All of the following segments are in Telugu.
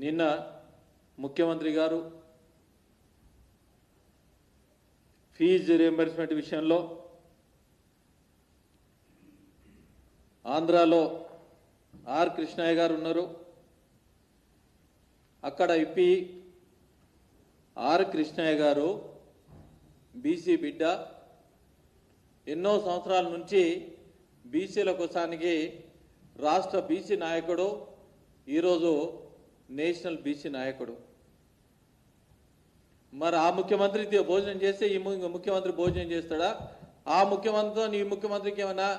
నిన్న ముఖ్యమంత్రి గారు ఫీజు రీయింబర్స్మెంట్ విషయంలో ఆంధ్రాలో ఆర్ కృష్ణయ్య గారు ఉన్నారు. అక్కడ ఇప్పి ఆర్ కృష్ణయ్య గారు బీసీ బిడ్డ, ఎన్నో సంవత్సరాల నుంచి బీసీల కోసానికి రాష్ట్ర బీసీ నాయకుడు, ఈరోజు నేషనల్ బీసీ నాయకుడు. మరి ఆ ముఖ్యమంత్రి భోజనం చేస్తే ఈ ముఖ్యమంత్రి భోజనం చేస్తాడా? ఆ ముఖ్యమంత్రితో ఈ ముఖ్యమంత్రికి ఏమైనా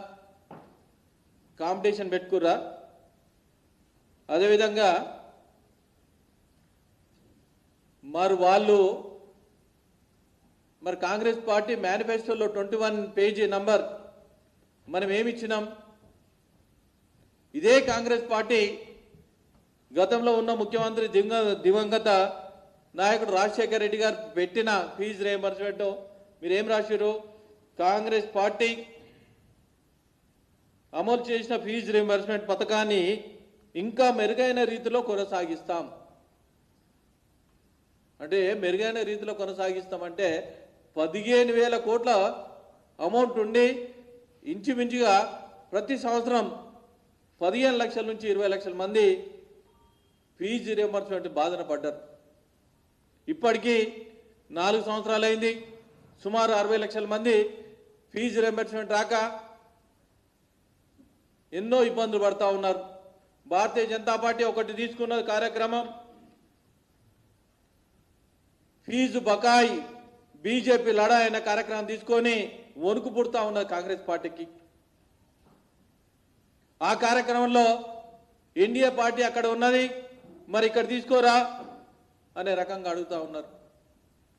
కాంపిటీషన్ పెట్టుకురా? అదేవిధంగా మరి కాంగ్రెస్ పార్టీ మేనిఫెస్టోలో 21 పేజీ నంబర్ మనం ఏమిచ్చినాం? ఇదే కాంగ్రెస్ పార్టీ గతంలో ఉన్న ముఖ్యమంత్రి దివంగత నాయకుడు రాజశేఖర రెడ్డి గారు పెట్టిన ఫీజు రీయింబర్స్మెంట్ మీరేం రాశారు? కాంగ్రెస్ పార్టీ అమలు చేసిన ఫీజు రీయింబర్స్మెంట్ పథకాన్ని ఇంకా మెరుగైన రీతిలో కొనసాగిస్తాం. అంటే మెరుగైన రీతిలో కొనసాగిస్తామంటే 15,000 కోట్ల అమౌంట్ ఉండి ఇంచుమించుగా ప్రతి సంవత్సరం 15 లక్షల నుంచి 20 లక్షల మంది ఫీజు రీయింబర్స్మెంట్ బాధన పడ్డారు. ఇప్పటికీ 4 సంవత్సరాలైంది. సుమారు 60 లక్షల మంది ఫీజు రీయింబర్స్మెంట్ రాక ఎన్నో ఇబ్బందులు పడతా ఉన్నారు. భారతీయ జనతా పార్టీ ఒకటి తీసుకున్న కార్యక్రమం ఫీజు బకాయి బీజేపీ లడాయి అనే కార్యక్రమం తీసుకొని వణుకు పుడతా ఉన్నది కాంగ్రెస్ పార్టీకి. ఆ కార్యక్రమంలో ఎన్డీఏ పార్టీ అక్కడ ఉన్నది, మరి ఇక్కడ తీసుకోరా అనే రకంగా అడుగుతా ఉన్నారు.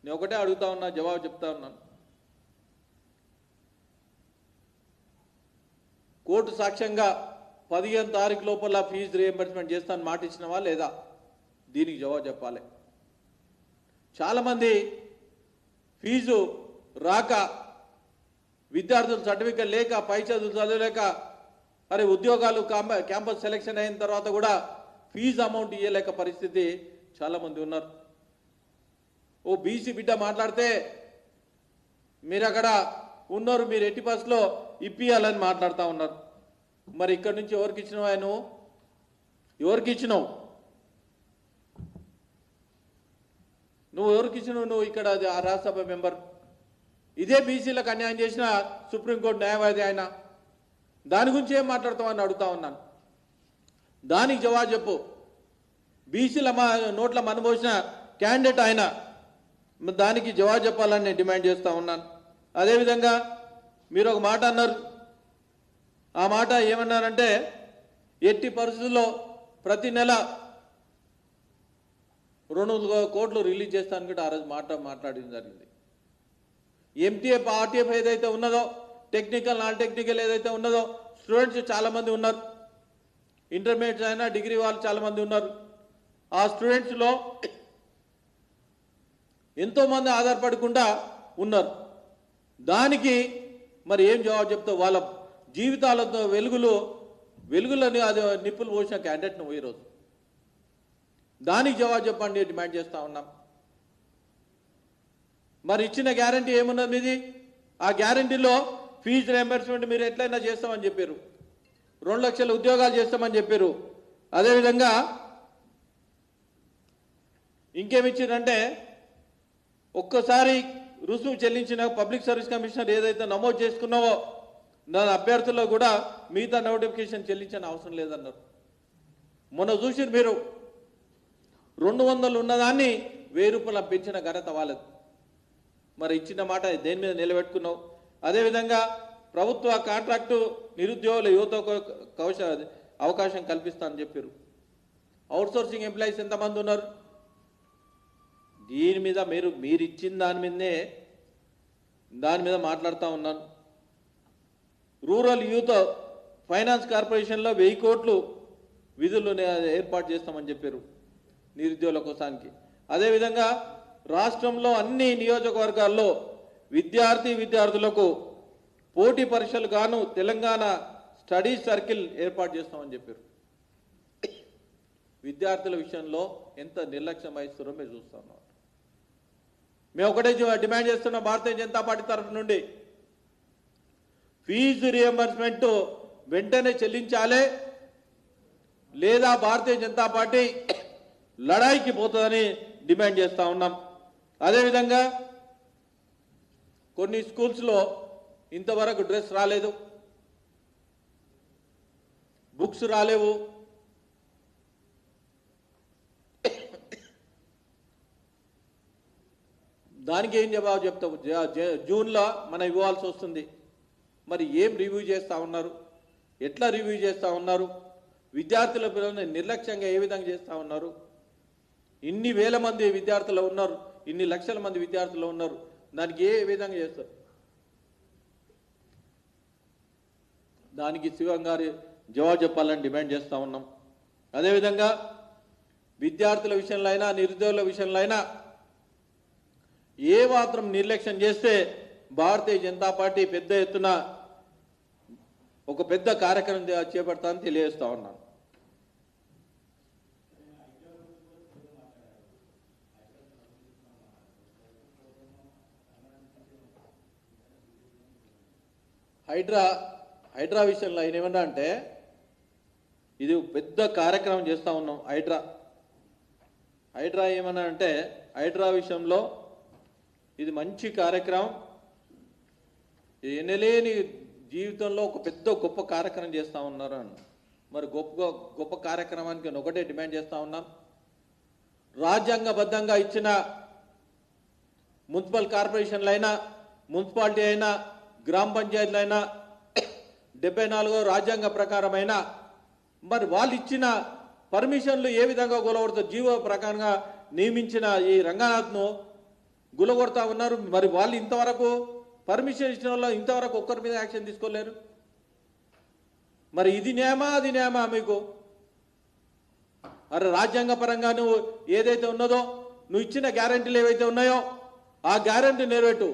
నేను ఒకటే అడుగుతా ఉన్నా, జవాబు చెప్తా ఉన్నాను. కోర్టు సాక్ష్యంగా 15 తారీఖు లోపల ఫీజు రీయింబర్స్మెంట్ చేస్తాను మాట ఇచ్చినవా లేదా? దీనికి జవాబు చెప్పాలి. చాలామంది ఫీజు రాక, విద్యార్థులు సర్టిఫికెట్ లేక, పై చదువులు చదవలేక, మరి ఉద్యోగాలు క్యాంపస్ సెలెక్షన్ అయిన తర్వాత కూడా ఫీజు అమౌంట్ ఇవ్వలేక పరిస్థితి చాలామంది ఉన్నారు. ఓ బీసీ బిడ్డ మాట్లాడితే మీరు అక్కడ ఉన్నారు, మీరు ఎట్టి బస్సులో ఇప్పియాలని మాట్లాడుతూ ఉన్నారు. మరి ఇక్కడి నుంచి ఎవరికి ఇచ్చినావు? నువ్వు ఎవరికి ఇచ్చినావు? నువ్వు ఎవరికి ఇచ్చినావు? నువ్వు ఇక్కడ ఆ రాజ్యసభ మెంబర్, ఇదే బీసీలకు అన్యాయం చేసిన సుప్రీంకోర్టు న్యాయవాది ఆయన. దాని గురించి ఏం మాట్లాడతామని అడుగుతా ఉన్నాను. దానికి జవాబు చెప్పు. బీసీల నోట్ల మనబోసిన క్యాండిడేట్ ఆయన, దానికి జవాబు చెప్పాలని నేను డిమాండ్ చేస్తూ ఉన్నాను. అదేవిధంగా మీరు ఒక మాట అన్నారు. ఆ మాట ఏమన్నారంటే ఎట్టి పరిస్థితుల్లో ప్రతి నెల 200 కోట్లు రిలీజ్ చేస్తాను కూడా ఆ రోజు మాట్లాడడం జరిగింది. ఎంటీఎఫ్ ఆర్టీఎఫ్ ఏదైతే ఉన్నదో, టెక్నికల్ నాన్ టెక్నికల్ ఏదైతే ఉన్నదో, స్టూడెంట్స్ చాలామంది ఉన్నారు, ఇంటర్మీడియట్ అయినా డిగ్రీ వాళ్ళు చాలామంది ఉన్నారు. ఆ స్టూడెంట్స్లో ఎంతోమంది ఆధారపడకుండా ఉన్నారు. దానికి మరి ఏం జవాబు చెప్తావు? వాళ్ళ జీవితాలతో వెలుగులని అది నిప్పులు పోసిన క్యాండిడేట్ నువ్వు ఈరోజు. దానికి జవాబు చెప్పండి డిమాండ్ చేస్తూ ఉన్నాం. మరి ఇచ్చిన గ్యారంటీ ఏమున్నది మీది? ఆ గ్యారంటీలో ఫీజు రీయింబర్స్మెంట్ మీరు ఎట్లయినా చేస్తామని చెప్పారు, 2 లక్షల ఉద్యోగాలు చేస్తామని చెప్పారు. అదేవిధంగా ఇంకేమిచ్చారంటే ఒక్కసారి రుసుము చెల్లించిన పబ్లిక్ సర్వీస్ కమిషనర్ ఏదైతే నమోదు చేసుకున్నావో దాని అభ్యర్థుల్లో కూడా మిగతా నోటిఫికేషన్ చెల్లించిన అవసరం లేదన్నారు. మొన్న చూసి మీరు 200 ఉన్నదాన్ని 1000 రూపాయలు పెంచిన ఘనత వాళ్ళది. మరి ఇచ్చిన మాట దేని మీద నిలబెట్టుకున్నావు? అదేవిధంగా ప్రభుత్వ కాంట్రాక్టు నిరుద్యోగుల యువతకు అవకాశం కల్పిస్తానని చెప్పారు. అవుట్సోర్సింగ్ ఎంప్లాయీస్ ఎంతమంది ఉన్నారు? దీని మీద మీరు ఇచ్చిన దాని మీద మాట్లాడుతూ ఉన్నాను. రూరల్ యూత్ ఫైనాన్స్ కార్పొరేషన్లో 1000 కోట్లు విధులు ఏర్పాటు చేస్తామని చెప్పారు నిరుద్యోగుల కోసానికి. అదేవిధంగా రాష్ట్రంలో అన్ని నియోజకవర్గాల్లో విద్యార్థులకు పోటీ పరీక్షలు గాను తెలంగాణ స్టడీ సర్కిల్ ఏర్పాటు చేస్తామని చెప్పారు. విద్యార్థుల విషయంలో ఎంత నిర్లక్ష్యం వహిస్తారో మీరు చూస్తున్నాం. మేము ఒకటే డిమాండ్ చేస్తున్నాం భారతీయ జనతా పార్టీ తరఫు నుండి, ఫీజు రియంబర్స్మెంట్ వెంటనే చెల్లించాలి, లేదా భారతీయ జనతా పార్టీ లడాయికి పోతుందని డిమాండ్ చేస్తూ ఉన్నాం. అదేవిధంగా కొన్ని స్కూల్స్లో ఇంతవరకు డ్రెస్ రాలేదు, బుక్స్ రాలేవు. దానికి ఏం జవాబు చెప్తావు? జూన్లో మనం ఇవ్వాల్సి వస్తుంది. మరి ఏం రివ్యూ చేస్తూ ఉన్నారు? ఎట్లా రివ్యూ చేస్తూ ఉన్నారు? విద్యార్థుల పిల్లల్ని నిర్లక్ష్యంగా ఏ విధంగా చేస్తూ ఉన్నారు? ఇన్ని వేల మంది విద్యార్థులు ఉన్నారు, ఇన్ని లక్షల మంది విద్యార్థులు ఉన్నారు, దానికి ఏ విధంగా చేస్తారు? దానికి శివం గారి జవాబు చెప్పాలని డిమాండ్ చేస్తూ ఉన్నాం. అదేవిధంగా విద్యార్థుల విషయంలో అయినా నిరుద్యోగుల విషయంలో అయినా ఏ మాత్రం నిర్లక్ష్యం చేస్తే భారతీయ జనతా పార్టీ పెద్ద ఎత్తున ఒక పెద్ద కార్యక్రమం చేపడతానని తెలియజేస్తా ఉన్నాను. హైడ్రా విషయంలో ఆయన ఏమన్నా అంటే ఇది పెద్ద కార్యక్రమం చేస్తూ ఉన్నాం. హైడ్రా ఏమన్నా అంటే హైడ్రా విషయంలో ఇది మంచి కార్యక్రమం, ఎనలేని జీవితంలో ఒక పెద్ద గొప్ప కార్యక్రమం చేస్తూ ఉన్నారు అని. మరి గొప్ప కార్యక్రమానికి నేను ఒకటే డిమాండ్ చేస్తూ ఉన్నాం. రాజ్యాంగబద్ధంగా ఇచ్చిన మున్సిపల్ కార్పొరేషన్లు అయినా, మున్సిపాలిటీ అయినా, గ్రామ పంచాయతీలు అయినా 74వ రాజ్యాంగ ప్రకారమైన మరి వాళ్ళు ఇచ్చిన పర్మిషన్లు ఏ విధంగా గులగొడతారు? జీవో ప్రకారంగా నియమించిన ఈ రంగనాథ్ను గులగొడతా ఉన్నారు. మరి వాళ్ళు ఇంతవరకు పర్మిషన్ ఇచ్చిన వాళ్ళు ఇంతవరకు ఒక్కరి మీద యాక్షన్ తీసుకోలేరు. మరి ఇది న్యాయమా అది న్యాయమా మీకు? అరే రాజ్యాంగ పరంగా నువ్వు ఏదైతే ఉన్నదో, నువ్వు ఇచ్చిన గ్యారంటీలు ఏవైతే ఉన్నాయో ఆ గ్యారంటీ నెరవేర్టు.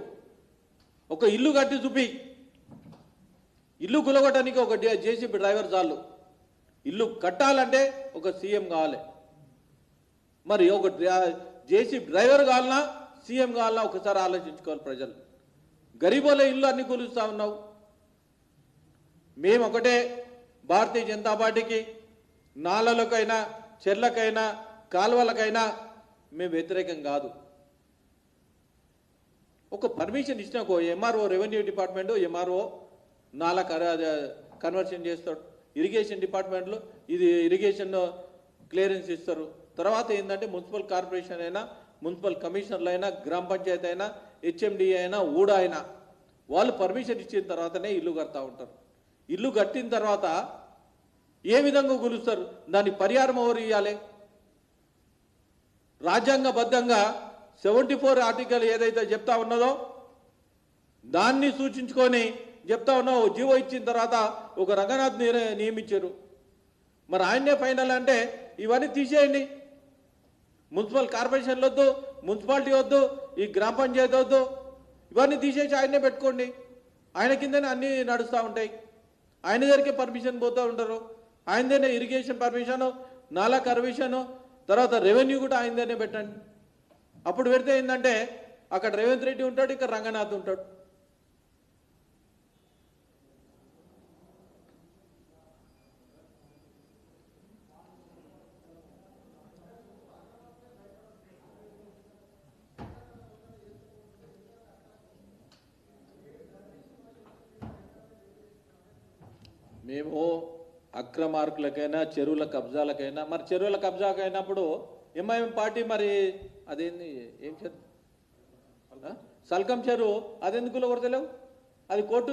ఒక ఇల్లు కట్టి చూపి. ఇల్లు గులగొట్టడానికి ఒక జేసీబీ డ్రైవర్ చాలు. ఇల్లు కట్టాలంటే ఒక సీఎం కావాలి. మరి ఒక జేసీబీ డ్రైవర్ కావాలన్నా సీఎం కావాలన్నా ఒకసారి ఆలోచించుకోవాలి ప్రజలు. గరీబోల ఇల్లు అన్ని కూలుస్తూ ఉన్నావు. మేము ఒకటే భారతీయ జనతా పార్టీకి నాలలకైనా, చెర్లకైనా, కాలువలకైనా మేము వ్యతిరేకం కాదు. ఒక పర్మిషన్ ఇచ్చిన ఎంఆర్ఓ, రెవెన్యూ డిపార్ట్మెంట్ ఎంఆర్ఓ నాలా కన్వర్షన్ చేస్తాడు. ఇరిగేషన్ డిపార్ట్మెంట్లో ఇది ఇరిగేషన్ క్లియరెన్స్ ఇస్తారు. తర్వాత ఏంటంటే మున్సిపల్ కార్పొరేషన్ అయినా, మున్సిపల్ కమిషనర్లు అయినా, గ్రామ పంచాయతీ అయినా, హెచ్ఎండి అయినా, ఊడా అయినా వాళ్ళు పర్మిషన్ ఇచ్చిన తర్వాతనే ఇల్లు కడతా ఉంటారు. ఇల్లు కట్టిన తర్వాత ఏ విధంగా కూలుస్తారు? దానికి పరిహారం ఎవరు ఇవ్వాలి? రాజ్యాంగబద్ధంగా 74 ఆర్టికల్ ఏదైతే చెప్తా ఉన్నదో దాన్ని సూచించుకొని చెప్తా ఉన్నావు. జీవో ఇచ్చిన తర్వాత ఒక రంగనాథ్ నియమించారు. మరి ఆయన్నే ఫైనల్ అంటే ఇవన్నీ తీసేయండి. మున్సిపల్ కార్పొరేషన్లు వద్దు, మున్సిపాలిటీ వద్దు, ఈ గ్రామ పంచాయతీ వద్దు, ఇవన్నీ తీసేసి ఆయన్నే పెట్టుకోండి. ఆయన కిందనే అన్నీ నడుస్తూ ఉంటాయి. ఆయన దగ్గరికి పర్మిషన్ పోతూ ఉంటారు. ఆయనదేనే ఇరిగేషన్ పర్మిషను, నాలా పర్మిషను, తర్వాత రెవెన్యూ కూడా ఆయనదేనే పెట్టండి. అప్పుడు పెడితే ఏంటంటే అక్కడ రేవంత్ రెడ్డి ఉంటాడు, ఇక్కడ రంగనాథ్ ఉంటాడు. మేము అక్రమార్కులకైనా, చెరువుల కబ్జాలకైనా, మరి చెరువుల కబ్జాకైనప్పుడు ఎంఐఎం పార్టీ మరి అదేంది ఏం చెరువు, సల్కం చెరువు అదెందుకు కొడతలేవు? అది కోర్టు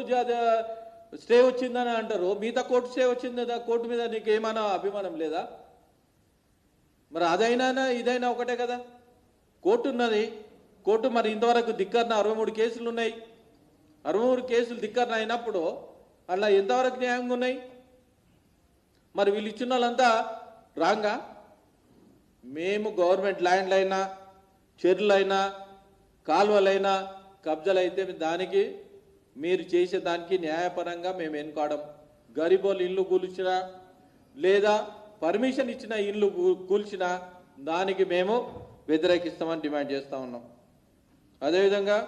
స్టే వచ్చిందని అంటారు. మిగతా కోర్టు స్టే వచ్చింది కదా, కోర్టు మీద నీకు ఏమైనా అభిమానం లేదా? మరి అదైనా ఇదైనా ఒకటే కదా. కోర్టు ఉన్నది. కోర్టు మరి ఇంతవరకు ధిక్కరణ 63 కేసులు ఉన్నాయి. 63 కేసులు ధిక్కరణ అయినప్పుడు అలా ఎంతవరకు న్యాయంగా ఉన్నాయి? మరి వీళ్ళు ఇచ్చిన వాళ్ళంతా రాంగా? మేము గవర్నమెంట్ ల్యాండ్లైనా, చెరువులైనా, కాలువలైనా కబ్జాలైతే దానికి మీరు చేసే దానికి న్యాయపరంగా మేము ఎన్నుకోవడం. గరీబోళ్ళు ఇల్లు కూల్చినా లేదా పర్మిషన్ ఇచ్చిన ఇల్లు కూల్చిన దానికి మేము వ్యతిరేకిస్తామని డిమాండ్ చేస్తా ఉన్నాం. అదేవిధంగా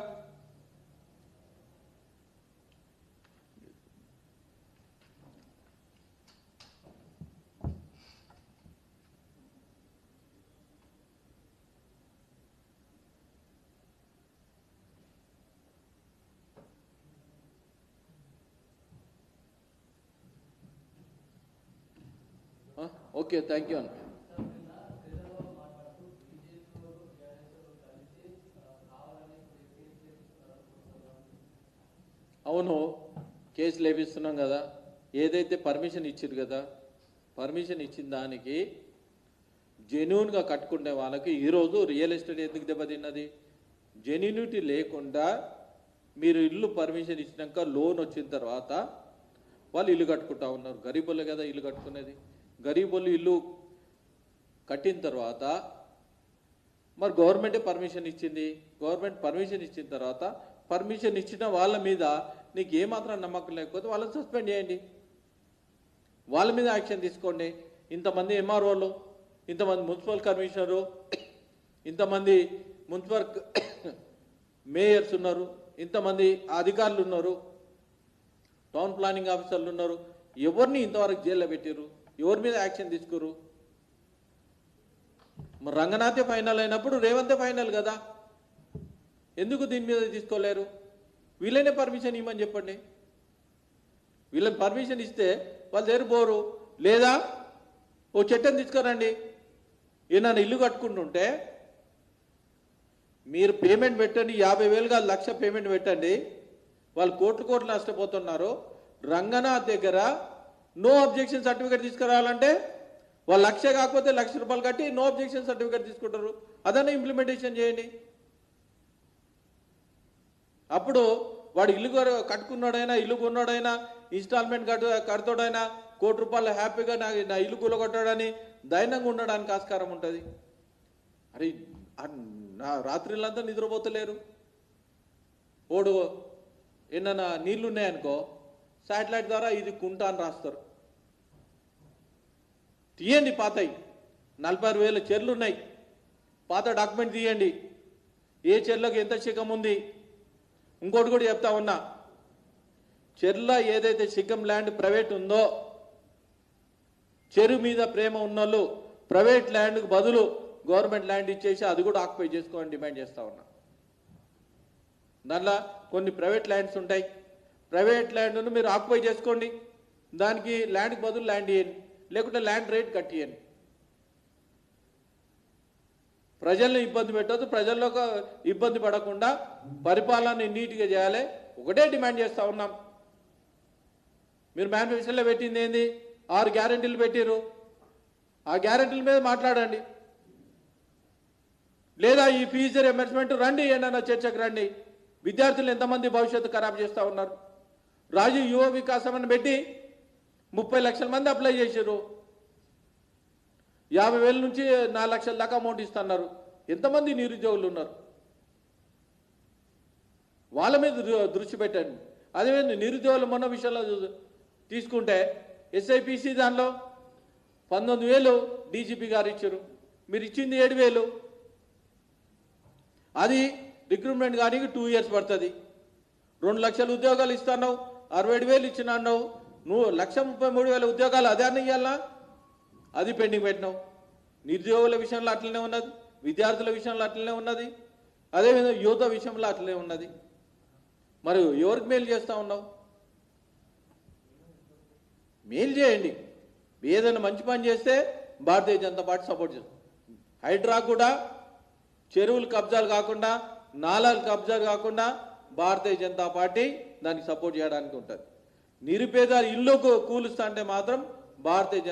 ఓకే, థ్యాంక్ యూ అన్న. అవును, కేసులు వేపిస్తున్నాం కదా. ఏదైతే పర్మిషన్ ఇచ్చారు కదా, పర్మిషన్ ఇచ్చిన దానికి జెన్యూన్గా కట్టుకునే వాళ్ళకి ఈరోజు రియల్ ఎస్టేట్ ఎందుకు దెబ్బతిన్నది? జెన్యూనిటీ లేకుండా మీరు ఇల్లు పర్మిషన్ ఇచ్చినాక లోన్ వచ్చిన తర్వాత వాళ్ళు ఇల్లు కట్టుకుంటా ఉన్నారు. గరీబులు కదా ఇల్లు కట్టుకునేది. గరీబులు ఇల్లు కట్టిన తర్వాత మరి గవర్నమెంటే పర్మిషన్ ఇచ్చింది. గవర్నమెంట్ పర్మిషన్ ఇచ్చిన తర్వాత పర్మిషన్ ఇచ్చిన వాళ్ళ మీద నీకు ఏమాత్రం నమ్మకం లేకపోతే వాళ్ళని సస్పెండ్ చేయండి, వాళ్ళ మీద యాక్షన్ తీసుకోండి. ఇంతమంది ఎంఆర్ఓలు, ఇంతమంది మున్సిపల్ కమిషనరు, ఇంతమంది మున్సిపల్ మేయర్స్ ఉన్నారు, ఇంతమంది అధికారులు ఉన్నారు, టౌన్ ప్లానింగ్ ఆఫీసర్లు ఉన్నారు. ఎవరిని ఇంతవరకు జైల్లో పెట్టారు? ఎవరి మీద యాక్షన్ తీసుకోరు? మరి రంగనాథే ఫైనల్ అయినప్పుడు రేవంతే ఫైనల్ కదా, ఎందుకు దీని మీద తీసుకోలేరు? వీళ్ళనే పర్మిషన్ ఇవ్వమని చెప్పండి. వీళ్ళని పర్మిషన్ ఇస్తే వాళ్ళు దగ్గర పోరు. లేదా ఓ చట్టం తీసుకురండి. ఏదైనా ఇల్లు కట్టుకుంటుంటే మీరు పేమెంట్ పెట్టండి, 50,000 కాదు 1,00,000 పేమెంట్ పెట్టండి. వాళ్ళు కోట్లు నష్టపోతున్నారు. రంగనాథ్ దగ్గర నో అబ్జెక్షన్ సర్టిఫికేట్ తీసుకురావాలంటే వాళ్ళు 1,00,000 కాకపోతే 1,00,000 రూపాయలు కట్టి నో అబ్జెక్షన్ సర్టిఫికేట్ తీసుకుంటారు. అదన్నా ఇంప్లిమెంటేషన్ చేయండి. అప్పుడు వాడు ఇల్లు కట్టుకున్నాడైనా, ఇల్లు కొన్నాడైనా, ఇన్స్టాల్మెంట్ కడతాడైనా, ₹1,00,000 హ్యాపీగా నా ఇల్లు కూలగొట్టాడని ధైర్యంగా ఉండడానికి ఆస్కారం ఉంటుంది. అరే నా రాత్రిళ్ళంతా నిద్రపోతలేరు. ఓడు ఏమన్నా నీళ్లు ఉన్నాయనుకో శాటిలైట్ ద్వారా ఇది కుంట అని రాస్తారు. తీయండి పాతయి. 46,000 చెర్లు ఉన్నాయి. పాత డాక్యుమెంట్ తీయండి. ఏ చెర్లకు ఎంత శిఖం ఉంది. ఇంకోటి కూడా చెప్తా ఉన్నా, చెర్ల ఏదైతే శిఖం ల్యాండ్ ప్రైవేట్ ఉందో, చెరువు మీద ప్రేమ ఉన్నోళ్ళు ప్రైవేట్ ల్యాండ్కు బదులు గవర్నమెంట్ ల్యాండ్ ఇచ్చేసి అది కూడా ఆక్యుపై చేసుకోవాలని డిమాండ్ చేస్తా ఉన్నా. దానిలో కొన్ని ప్రైవేట్ ల్యాండ్స్ ఉంటాయి. ప్రైవేట్ ల్యాండ్ను మీరు ఆక్యుపై చేసుకోండి. దానికి ల్యాండ్కి బదులు ల్యాండ్ ఇవ్వండి, లేకుంటే ల్యాండ్ రేట్ కట్టియండి. ప్రజల్ని ఇబ్బంది పెట్టద్దు. ప్రజల్లో ఇబ్బంది పడకుండా పరిపాలన నీట్గా చేయాలి. ఒకటే డిమాండ్ చేస్తూ ఉన్నాం. మీరు మేనిఫెస్టోలో పెట్టింది ఏంది? 6 గ్యారెంటీలు పెట్టారు. ఆ గ్యారెంటీల మీద మాట్లాడండి. లేదా ఈ ఫీజు రియంబర్స్మెంట్ రండి, ఏమన్నా చర్చకు రండి. విద్యార్థులు ఎంతమంది భవిష్యత్తు ఖరాబ్ చేస్తూ ఉన్నారు. రాజీవ్ యువ వికాసం అని పెట్టి 30 లక్షల మంది అప్లై చేశారు. 50,000 నుంచి 4 లక్షల దాకా అమౌంట్ ఇస్తున్నారు. ఎంతమంది నిరుద్యోగులు ఉన్నారు? వాళ్ళ మీద దృష్టి పెట్టండి. అదేవిధంగా నిరుద్యోగులు మొన్న విషయంలో తీసుకుంటే SIPC దానిలో 19,000 డీజీపీ గారు ఇచ్చారు. మీరు ఇచ్చింది 7,000. అది రిక్రూట్మెంట్ కానీ 2 years పడుతుంది. 2 లక్షల ఉద్యోగాలు ఇస్తున్నావు, 67,000 ఇచ్చినావు. నువ్వు 1,33,000 ఉద్యోగాలు అదే అన్న ఇవ్వాలా? అది పెండింగ్ పెట్టినావు. నిరుద్యోగుల విషయంలో అట్లనే ఉన్నది, విద్యార్థుల విషయంలో అట్లనే ఉన్నది, అదేవిధంగా యువత విషయంలో అట్లనే ఉన్నది. మరి ఎవరికి మేలు చేస్తూ ఉన్నావు? మేలు చేయండి. ఏదైనా మంచి పని చేస్తే భారతీయ జనతా పార్టీ సపోర్ట్ చేస్తుంది. హైడ్రా కూడా చెరువులు కబ్జాలు కాకుండా, నాలాలు కబ్జాలు కాకుండా భారతీయ జనతా పార్టీ దానికి సపోర్ట్ చేయడానికి ఉంటుంది. నిరుపేద ఇల్లు కూలుస్తా అంటే మాత్రం భారతీయ